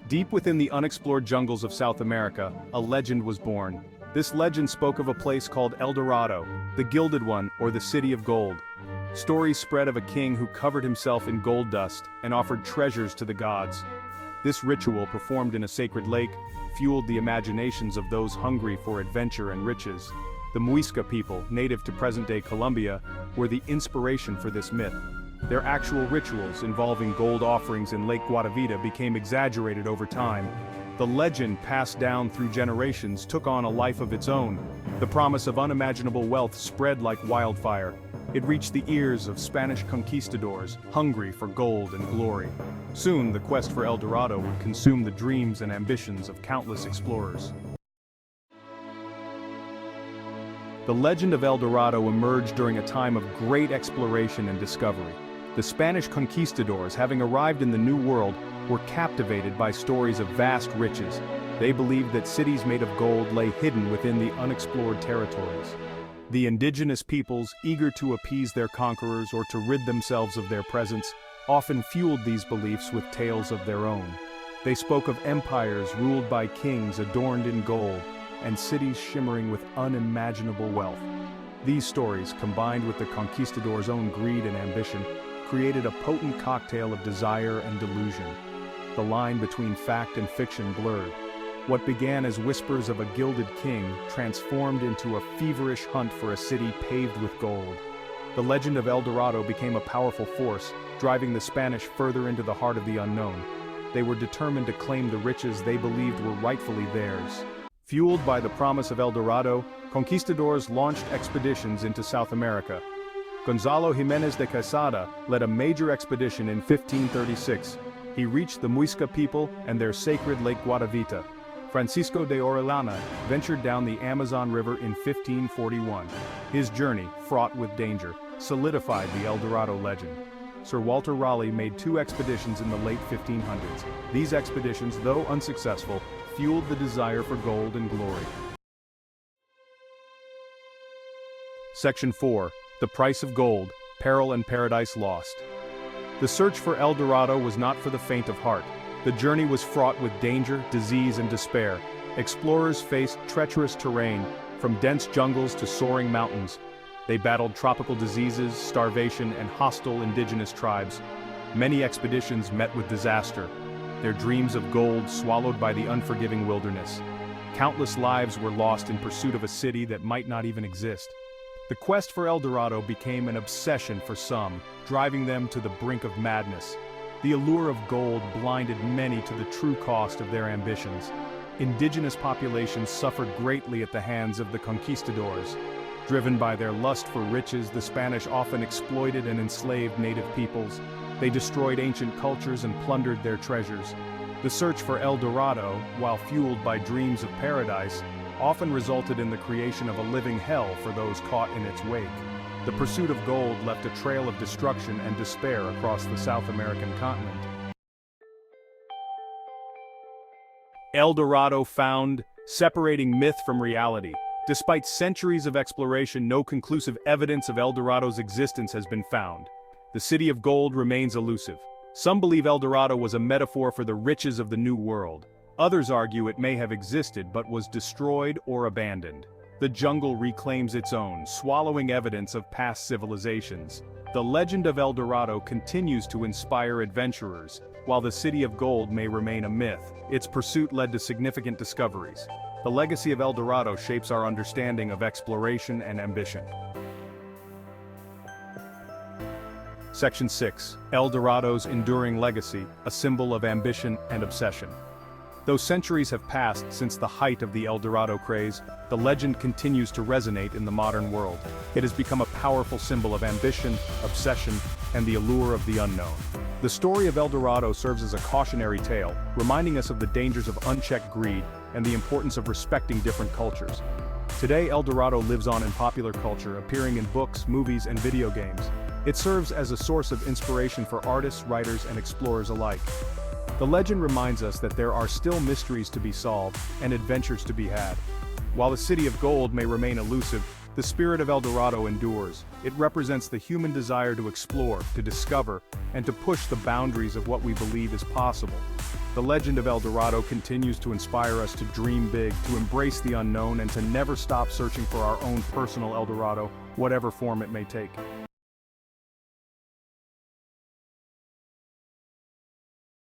Deep within the unexplored jungles of South America, a legend was born. This legend spoke of a place called El Dorado, the Gilded One, or the City of Gold. Stories spread of a king who covered himself in gold dust and offered treasures to the gods. This ritual, performed in a sacred lake, fueled the imaginations of those hungry for adventure and riches. The Muisca people, native to present-day Colombia, were the inspiration for this myth. Their actual rituals involving gold offerings in Lake Guatavita became exaggerated over time. The legend, passed down through generations, took on a life of its own. The promise of unimaginable wealth spread like wildfire. It reached the ears of Spanish conquistadors, hungry for gold and glory. Soon, the quest for El Dorado would consume the dreams and ambitions of countless explorers. The legend of El Dorado emerged during a time of great exploration and discovery. The Spanish conquistadors, having arrived in the New World, were captivated by stories of vast riches. They believed that cities made of gold lay hidden within the unexplored territories. The indigenous peoples, eager to appease their conquerors or to rid themselves of their presence, often fueled these beliefs with tales of their own. They spoke of empires ruled by kings adorned in gold, and cities shimmering with unimaginable wealth. These stories, combined with the conquistadors' own greed and ambition, created a potent cocktail of desire and delusion. The line between fact and fiction blurred. What began as whispers of a gilded king transformed into a feverish hunt for a city paved with gold. The legend of El Dorado became a powerful force, driving the Spanish further into the heart of the unknown. They were determined to claim the riches they believed were rightfully theirs. Fueled by the promise of El Dorado, conquistadors launched expeditions into South America. Gonzalo Jimenez de Quesada led a major expedition in 1536. He reached the Muisca people and their sacred Lake Guatavita. Francisco de Orellana ventured down the Amazon River in 1541. His journey, fraught with danger, solidified the El Dorado legend. Sir Walter Raleigh made 2 expeditions in the late 1500s. These expeditions, though unsuccessful, fueled the desire for gold and glory. Section 4. The Price of Gold, Peril and Paradise Lost. The search for El Dorado was not for the faint of heart. The journey was fraught with danger, disease, and despair. Explorers faced treacherous terrain, from dense jungles to soaring mountains. They battled tropical diseases, starvation, and hostile indigenous tribes. Many expeditions met with disaster, their dreams of gold swallowed by the unforgiving wilderness. Countless lives were lost in pursuit of a city that might not even exist. The quest for El Dorado became an obsession for some, driving them to the brink of madness. The allure of gold blinded many to the true cost of their ambitions. Indigenous populations suffered greatly at the hands of the conquistadors. Driven by their lust for riches, the Spanish often exploited and enslaved native peoples. They destroyed ancient cultures and plundered their treasures. The search for El Dorado, while fueled by dreams of paradise, often resulted in the creation of a living hell for those caught in its wake. The pursuit of gold left a trail of destruction and despair across the South American continent. El Dorado found, separating myth from reality. Despite centuries of exploration, no conclusive evidence of El Dorado's existence has been found. The City of Gold remains elusive. Some believe El Dorado was a metaphor for the riches of the New World. Others argue it may have existed but was destroyed or abandoned. The jungle reclaims its own, swallowing evidence of past civilizations. The legend of El Dorado continues to inspire adventurers. While the City of Gold may remain a myth, its pursuit led to significant discoveries. The legacy of El Dorado shapes our understanding of exploration and ambition. Section 6. El Dorado's enduring legacy, a symbol of ambition and obsession. Though centuries have passed since the height of the El Dorado craze, the legend continues to resonate in the modern world. It has become a powerful symbol of ambition, obsession, and the allure of the unknown. The story of El Dorado serves as a cautionary tale, reminding us of the dangers of unchecked greed and the importance of respecting different cultures. Today, El Dorado lives on in popular culture, appearing in books, movies, and video games. It serves as a source of inspiration for artists, writers, and explorers alike. The legend reminds us that there are still mysteries to be solved and adventures to be had. While the City of Gold may remain elusive, The spirit of El Dorado endures. It represents the human desire to explore, to discover, and to push the boundaries of what we believe is possible. The legend of El Dorado continues to inspire us to dream big, to embrace the unknown, and to never stop searching for our own personal El Dorado, whatever form it may take.